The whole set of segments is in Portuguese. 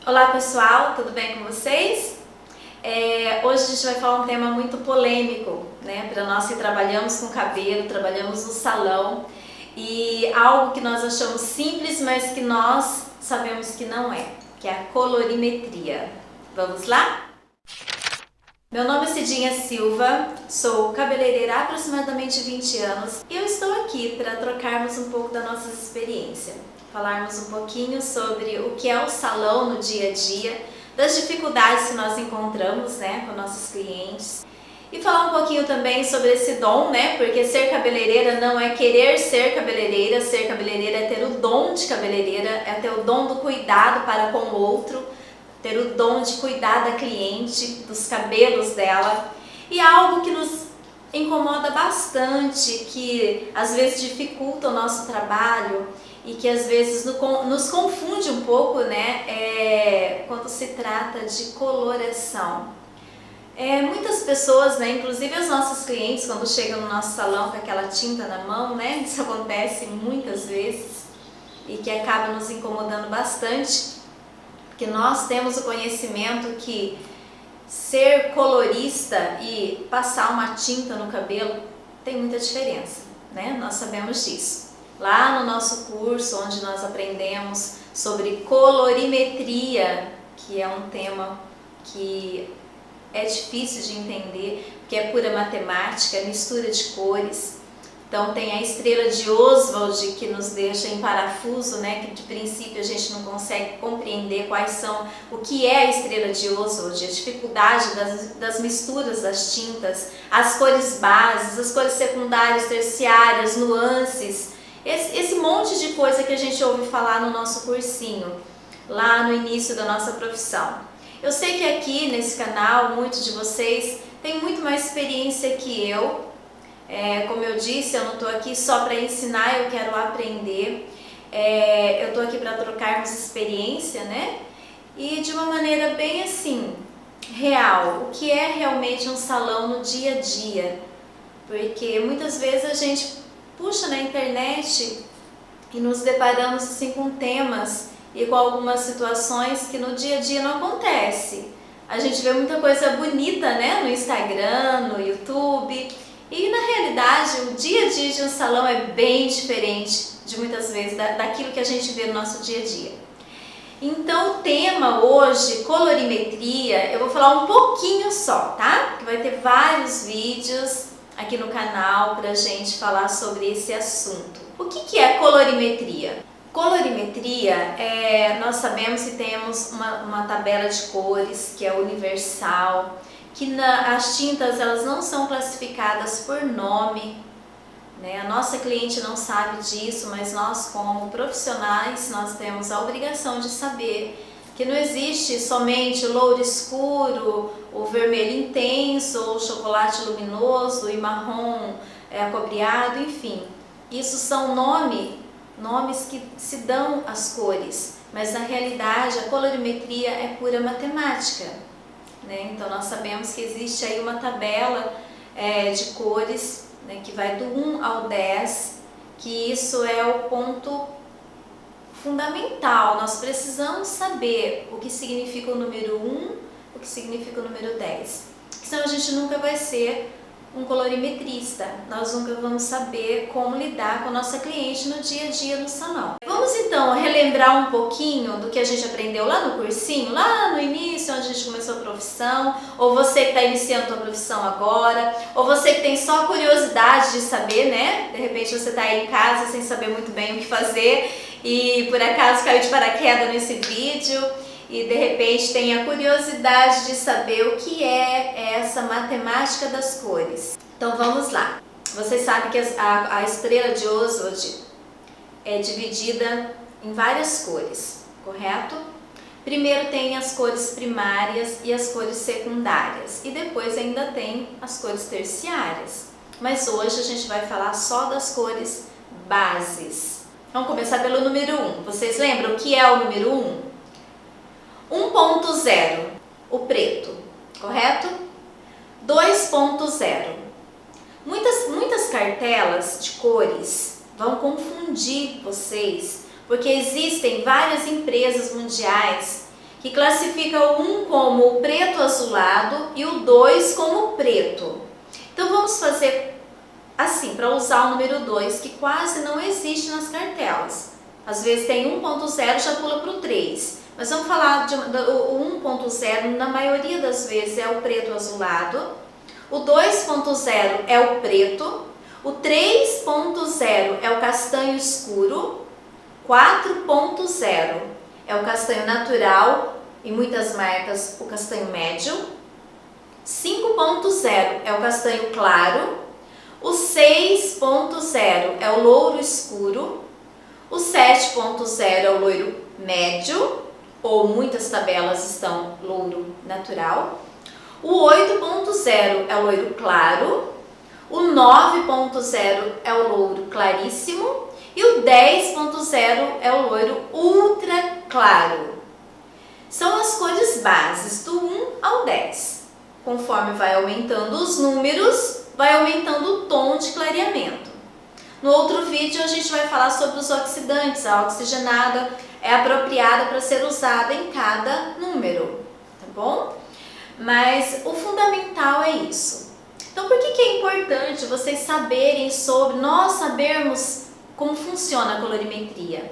Olá pessoal, tudo bem com vocês? Hoje a gente vai falar um tema muito polêmico, né? Para nós que trabalhamos com cabelo, trabalhamos no salão e algo que nós achamos simples, mas que nós sabemos que não é, que é a colorimetria. Vamos lá? Meu nome é Cidinha Silva, sou cabeleireira há aproximadamente 20 anos e eu estou aqui para trocarmos um pouco da nossa experiência, falarmos um pouquinho sobre o que é o salão no dia a dia, das dificuldades que nós encontramos, né, com nossos clientes e falar um pouquinho também sobre esse dom, né, porque ser cabeleireira não é querer ser cabeleireira é ter o dom de cabeleireira, é ter o dom do cuidado para com o outro, ter o dom de cuidar da cliente, dos cabelos dela, e algo que nos incomoda bastante, que às vezes dificulta o nosso trabalho e que às vezes nos confunde um pouco, né, quando se trata de coloração. Muitas pessoas, né, inclusive os nossos clientes, quando chegam no nosso salão com aquela tinta na mão, né, isso acontece muitas vezes e que acaba nos incomodando bastante, que nós temos o conhecimento que ser colorista e passar uma tinta no cabelo tem muita diferença, né? Nós sabemos disso. Lá no nosso curso, onde nós aprendemos sobre colorimetria, que é um tema que é difícil de entender, porque é pura matemática, mistura de cores. Então tem a estrela de Oswald que nos deixa em parafuso, né? Que de princípio a gente não consegue compreender o que é a estrela de Oswald, a dificuldade das misturas das tintas, as cores bases, as cores secundárias, terciárias, nuances, esse monte de coisa que a gente ouve falar no nosso cursinho, lá no início da nossa profissão. Eu sei que aqui nesse canal, muitos de vocês têm muito mais experiência que eu. Como eu disse, eu não estou aqui só para ensinar, eu quero aprender. Eu estou aqui para trocarmos experiência, né? E de uma maneira bem assim, real, o que é realmente um salão no dia a dia. Porque muitas vezes a gente puxa na internet e nos deparamos assim com temas e com algumas situações que no dia a dia não acontece. A gente vê muita coisa bonita, né? No Instagram, no YouTube. E na realidade, o dia a dia de um salão é bem diferente de muitas vezes daquilo que a gente vê no nosso dia a dia. Então o tema hoje, colorimetria, eu vou falar um pouquinho só, tá? Que vai ter vários vídeos aqui no canal pra gente falar sobre esse assunto. O que é colorimetria? Colorimetria, nós sabemos que temos uma tabela de cores que é universal, que as tintas elas não são classificadas por nome, né? A nossa cliente não sabe disso, mas nós como profissionais nós temos a obrigação de saber que não existe somente o louro escuro, o vermelho intenso, o chocolate luminoso e marrom acobreado, enfim. Isso são nomes que se dão às cores, mas na realidade a colorimetria é pura matemática. Então nós sabemos que existe aí uma tabela de cores, né, que vai do 1 ao 10, que isso é o ponto fundamental. Nós precisamos saber o que significa o número 1, o que significa o número 10, senão a gente nunca vai ser um colorimetrista, nós nunca vamos saber como lidar com a nossa cliente no dia a dia no salão. Vamos então relembrar um pouquinho do que a gente aprendeu lá no cursinho, lá no início, onde a gente começou a profissão, ou você que está iniciando a profissão agora, ou você que tem só curiosidade de saber, né? De repente você está aí em casa sem saber muito bem o que fazer e por acaso caiu de paraquedas nesse vídeo e de repente tem a curiosidade de saber o que é essa matemática das cores. Então vamos lá. Vocês sabem que a estrela de Oswald é dividida em várias cores, correto? Primeiro tem as cores primárias e as cores secundárias e depois ainda tem as cores terciárias. Mas hoje a gente vai falar só das cores bases. Vamos começar pelo número 1. Vocês lembram o que é o número 1? 1.0, o preto, correto? 2.0. Muitas cartelas de cores vão confundir vocês, porque existem várias empresas mundiais que classifica o 1 como preto azulado e o 2 como preto. Então vamos fazer assim, para usar o número 2, que quase não existe nas cartelas. Às vezes tem 1.0 já pula para o 3. Mas vamos falar o 1.0, na maioria das vezes é o preto azulado. O 2.0 é o preto. O 3.0 é o castanho escuro. 4.0 é o castanho natural, em muitas marcas o castanho médio. 5.0 é o castanho claro. O 6.0 é o louro escuro. O 7.0 é o loiro médio, ou muitas tabelas estão louro natural. O 8.0 é o loiro claro. O 9.0 é o louro claríssimo. E o 10.0 é o loiro ultra claro. São as cores bases do 1 ao 10. Conforme vai aumentando os números, vai aumentando o tom de clareamento. No outro vídeo a gente vai falar sobre os oxidantes. A oxigenada é apropriada para ser usada em cada número, tá bom? Mas o fundamental é isso. Então por que é importante vocês saberem sobre, nós sabermos como funciona a colorimetria?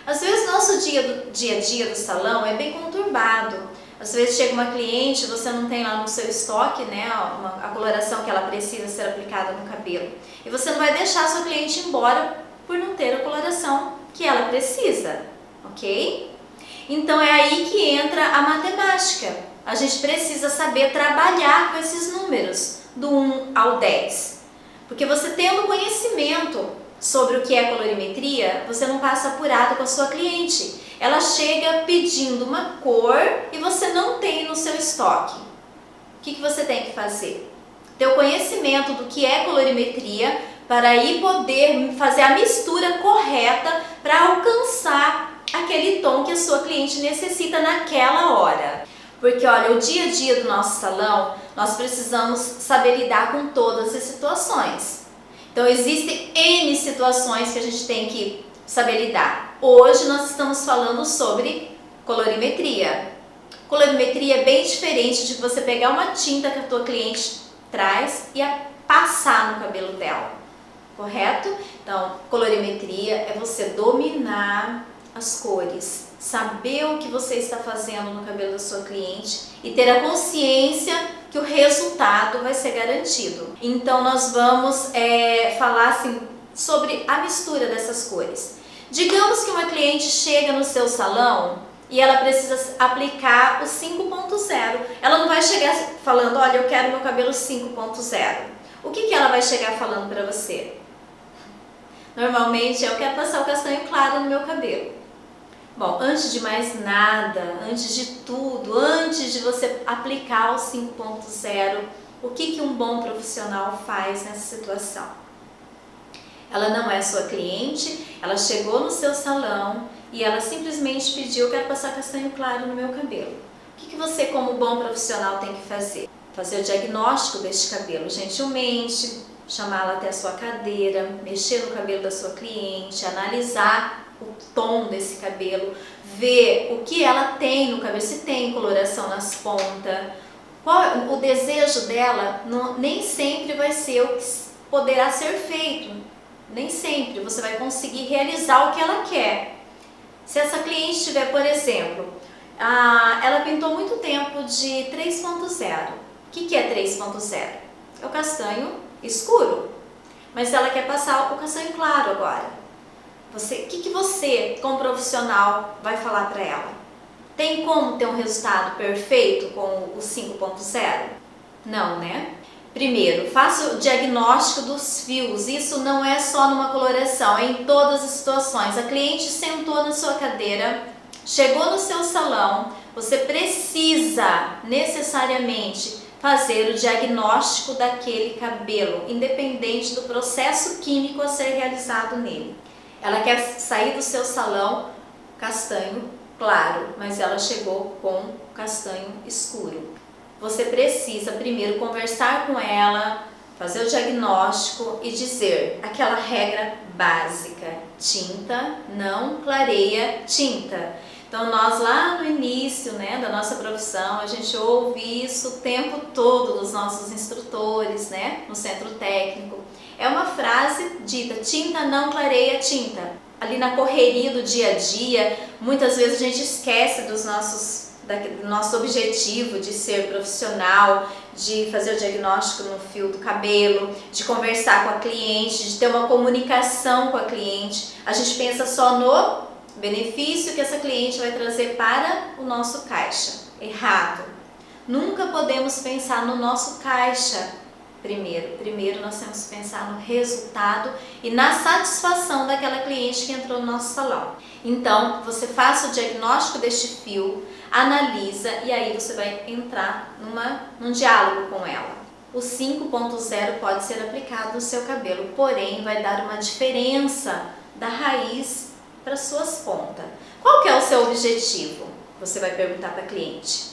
Às vezes nosso dia a dia do salão é bem conturbado. Às vezes chega uma cliente, você não tem lá no seu estoque, né, a coloração que ela precisa ser aplicada no cabelo. E você não vai deixar a sua cliente embora por não ter a coloração que ela precisa, ok? Então é aí que entra a matemática. A gente precisa saber trabalhar com esses números, do 1 ao 10. Porque você tendo conhecimento sobre o que é colorimetria, você não passa apurado com a sua cliente. Ela chega pedindo uma cor e você não tem no seu estoque. O que você tem que fazer? Ter o conhecimento do que é colorimetria para aí poder fazer a mistura correta para alcançar aquele tom que a sua cliente necessita naquela hora. Porque olha, o dia a dia do nosso salão, nós precisamos saber lidar com todas as situações. Então existem N situações que a gente tem que saber lidar. Hoje nós estamos falando sobre colorimetria. Colorimetria é bem diferente de você pegar uma tinta que a tua cliente traz e passar no cabelo dela, correto? Então, colorimetria é você dominar as cores, saber o que você está fazendo no cabelo da sua cliente e ter a consciência que o resultado vai ser garantido. Então, nós vamos falar assim, sobre a mistura dessas cores. Digamos que uma cliente chega no seu salão e ela precisa aplicar o 5.0. Ela não vai chegar falando, olha, eu quero meu cabelo 5.0. O que ela vai chegar falando para você? Normalmente, eu quero passar o castanho claro no meu cabelo. Bom, antes de mais nada, antes de tudo, antes de você aplicar o 5.0, o que um bom profissional faz nessa situação? Ela não é sua cliente, ela chegou no seu salão e ela simplesmente pediu, eu quero passar castanho claro no meu cabelo. O que você, como bom profissional, tem que fazer? Fazer o diagnóstico deste cabelo gentilmente, chamá-la até a sua cadeira, mexer no cabelo da sua cliente, analisar o tom desse cabelo, ver o que ela tem no cabelo, se tem coloração nas pontas, qual o desejo dela, nem sempre vai ser o que poderá ser feito. Nem sempre você vai conseguir realizar o que ela quer. Se essa cliente tiver, por exemplo, ela pintou muito tempo de 3.0. O que é 3.0? É o castanho escuro. Mas ela quer passar o castanho claro agora. O que você, como profissional, vai falar para ela? Tem como ter um resultado perfeito com o 5.0? Não, né? Primeiro, faça o diagnóstico dos fios. Isso não é só numa coloração, é em todas as situações. A cliente sentou na sua cadeira, chegou no seu salão, você precisa necessariamente fazer o diagnóstico daquele cabelo, independente do processo químico a ser realizado nele. Ela quer sair do seu salão castanho claro, mas ela chegou com castanho escuro. Você precisa primeiro conversar com ela, fazer o diagnóstico e dizer aquela regra básica: tinta não clareia tinta. Então nós lá no início, né, da nossa profissão, a gente ouve isso o tempo todo dos nossos instrutores, né, no centro técnico. É uma frase dita: tinta não clareia tinta. Ali na correria do dia a dia, muitas vezes a gente esquece do nosso objetivo de ser profissional, de fazer o diagnóstico no fio do cabelo, de conversar com a cliente, de ter uma comunicação com a cliente. A gente pensa só no benefício que essa cliente vai trazer para o nosso caixa. Errado. Nunca podemos pensar no nosso caixa primeiro. Primeiro nós temos que pensar no resultado e na satisfação daquela cliente que entrou no nosso salão. Então, você faça o diagnóstico deste fio, analisa e aí você vai entrar num diálogo com ela. O 5.0 pode ser aplicado no seu cabelo, porém vai dar uma diferença da raiz para suas pontas. Qual que é o seu objetivo? Você vai perguntar para a cliente.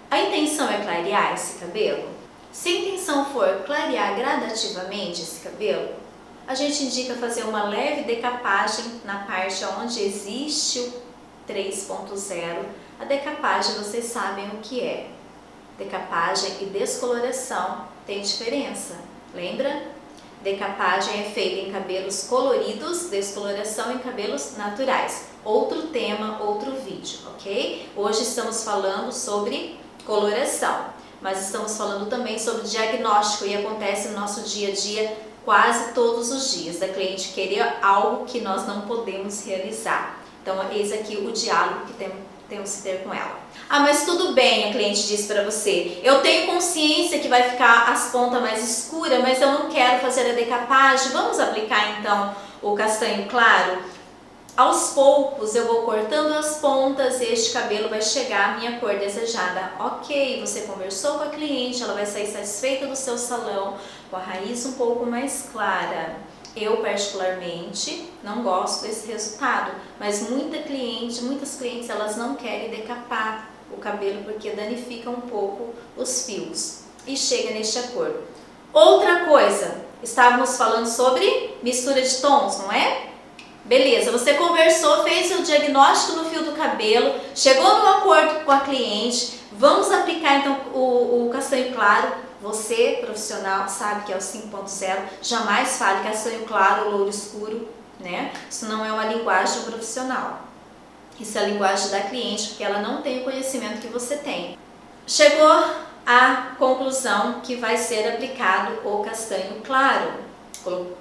A intenção é clarear esse cabelo? Se a intenção for clarear gradativamente esse cabelo, a gente indica fazer uma leve decapagem na parte onde existe o 3.0. A decapagem, vocês sabem o que é. Decapagem e descoloração tem diferença, lembra? Decapagem é feita em cabelos coloridos, descoloração em cabelos naturais. Outro tema, outro vídeo, ok? Hoje estamos falando sobre coloração. Mas estamos falando também sobre diagnóstico e acontece no nosso dia a dia quase todos os dias, da cliente querer algo que nós não podemos realizar. Então, eis aqui o diálogo que temos que ter com ela. Ah, mas tudo bem, a cliente diz para você, eu tenho consciência que vai ficar as pontas mais escuras, mas eu não quero fazer a decapagem, vamos aplicar então o castanho claro? Aos poucos eu vou cortando as pontas e este cabelo vai chegar à minha cor desejada. Ok, você conversou com a cliente, ela vai sair satisfeita do seu salão com a raiz um pouco mais clara. Eu particularmente não gosto desse resultado, mas muitas clientes elas não querem decapar o cabelo porque danifica um pouco os fios e chega neste acordo. Outra coisa, estávamos falando sobre mistura de tons, não é? Beleza, você conversou, fez o diagnóstico no fio do cabelo, chegou no acordo com a cliente, vamos aplicar então o castanho claro. Você, profissional, sabe que é o 5.0, jamais fale castanho claro, louro escuro, né? Isso não é uma linguagem profissional, isso é a linguagem da cliente, porque ela não tem o conhecimento que você tem. Chegou à conclusão que vai ser aplicado o castanho claro.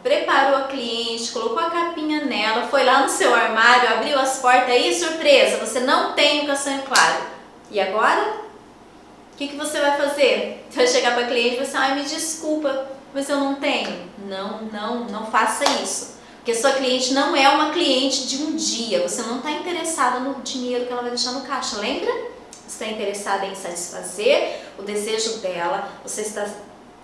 Preparou a cliente, colocou a capinha nela, foi lá no seu armário, abriu as portas e surpresa, você não tem o castanho claro. E agora? O que você vai fazer? Você vai chegar para a cliente e vai dizer, ai, me desculpa, mas eu não tenho. Não faça isso. Porque sua cliente não é uma cliente de um dia, você não está interessada no dinheiro que ela vai deixar no caixa, lembra? Você está interessada em satisfazer o desejo dela, você está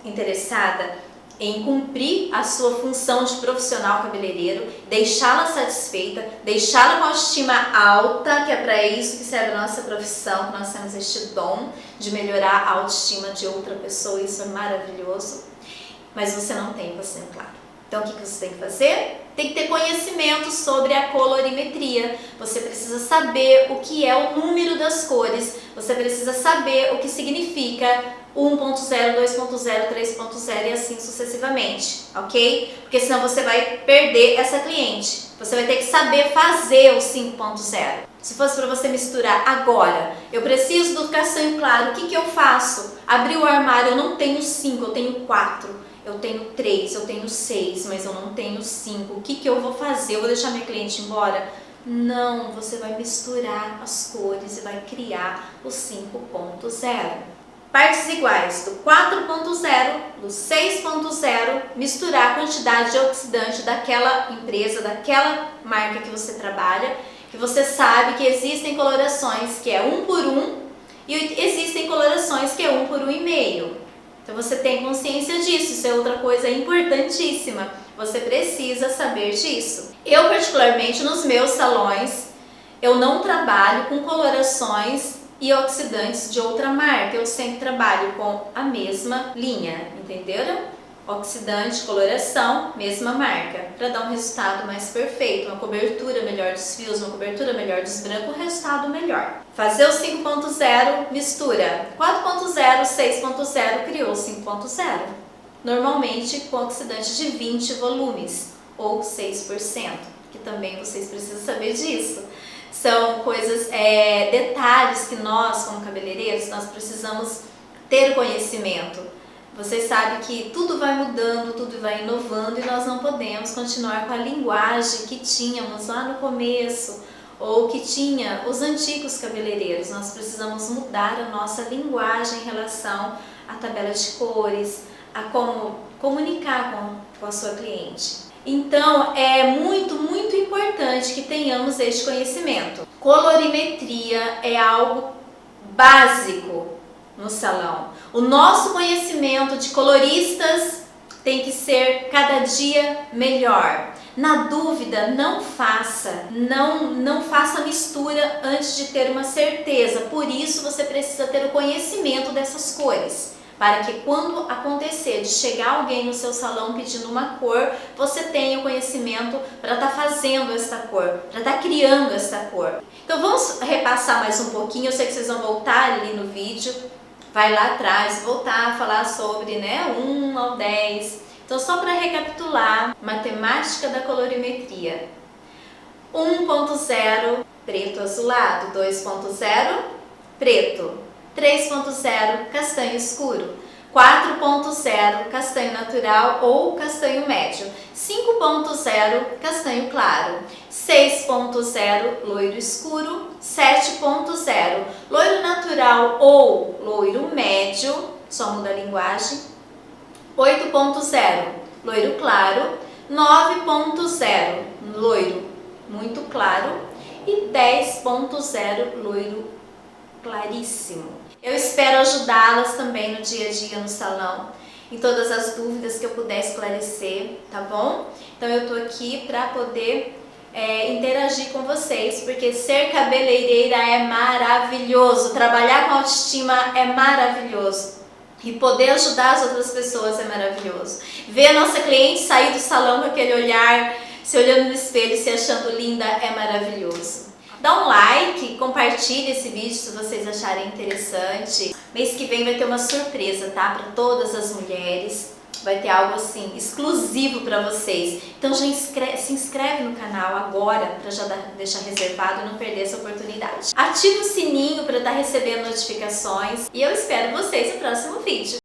interessada em cumprir a sua função de profissional cabeleireiro, deixá-la satisfeita, deixá-la com a autoestima alta, que é para isso que serve a nossa profissão, que nós temos este dom de melhorar a autoestima de outra pessoa, isso é maravilhoso, mas você não tem castanho claro. Então o que você tem que fazer? Tem que ter conhecimento sobre a colorimetria, você precisa saber o que é o número das cores, você precisa saber o que significa 1.0, 2.0, 3.0 e assim sucessivamente, ok? Porque senão você vai perder essa cliente. Você vai ter que saber fazer o 5.0. Se fosse para você misturar agora, eu preciso do castanho claro, o que eu faço? Abri o armário, eu não tenho 5, eu tenho 4, eu tenho 3, eu tenho 6, mas eu não tenho 5. O que eu vou fazer? Eu vou deixar minha cliente embora? Não, você vai misturar as cores e vai criar o 5.0. Partes iguais do 4.0, do 6.0, misturar a quantidade de oxidante daquela empresa, daquela marca que você trabalha, que você sabe que existem colorações que é 1 por 1 e existem colorações que é 1 por 1,5. Então você tem consciência disso, isso é outra coisa importantíssima, você precisa saber disso. Eu particularmente nos meus salões, eu não trabalho com colorações e oxidantes de outra marca, eu sempre trabalho com a mesma linha, entenderam? Oxidante, coloração, mesma marca, para dar um resultado mais perfeito, uma cobertura melhor dos fios, uma cobertura melhor dos brancos, um resultado melhor. Fazer o 5.0, mistura 4.0, 6.0, criou o 5.0. Normalmente com oxidante de 20 volumes, ou 6%, que também vocês precisam saber disso. São coisas, detalhes que nós, como cabeleireiros, nós precisamos ter conhecimento. Você sabe que tudo vai mudando, tudo vai inovando e nós não podemos continuar com a linguagem que tínhamos lá no começo ou que tinha os antigos cabeleireiros. Nós precisamos mudar a nossa linguagem em relação à tabela de cores, a como comunicar com a sua cliente. Então, é muito importante que tenhamos este conhecimento. Colorimetria é algo básico no salão. O nosso conhecimento de coloristas tem que ser cada dia melhor. Na dúvida, não faça mistura antes de ter uma certeza. Por isso você precisa ter o conhecimento dessas cores, para que quando acontecer de chegar alguém no seu salão pedindo uma cor, você tenha o conhecimento para estar fazendo esta cor, para estar criando esta cor. Então vamos repassar mais um pouquinho, eu sei que vocês vão voltar ali no vídeo, vai lá atrás, voltar a falar sobre 1 ao 10. Então só para recapitular, matemática da colorimetria. 1.0, preto azulado, 2.0, preto. 3.0, castanho escuro, 4.0, castanho natural ou castanho médio, 5.0, castanho claro, 6.0, loiro escuro, 7.0, loiro natural ou loiro médio, só muda a linguagem, 8.0, loiro claro, 9.0, loiro muito claro e 10.0, loiro claríssimo. Eu espero ajudá-las também no dia a dia no salão, em todas as dúvidas que eu puder esclarecer, tá bom? Então eu tô aqui para poder interagir com vocês, porque ser cabeleireira é maravilhoso, trabalhar com autoestima é maravilhoso e poder ajudar as outras pessoas é maravilhoso. Ver a nossa cliente sair do salão com aquele olhar, se olhando no espelho, se achando linda é maravilhoso. Dá um like, compartilhe esse vídeo se vocês acharem interessante. Mês que vem vai ter uma surpresa, tá? Para todas as mulheres. Vai ter algo assim, exclusivo para vocês. Então já se inscreve no canal agora, para já deixar reservado e não perder essa oportunidade. Ative o sininho para estar recebendo notificações. E eu espero vocês no próximo vídeo.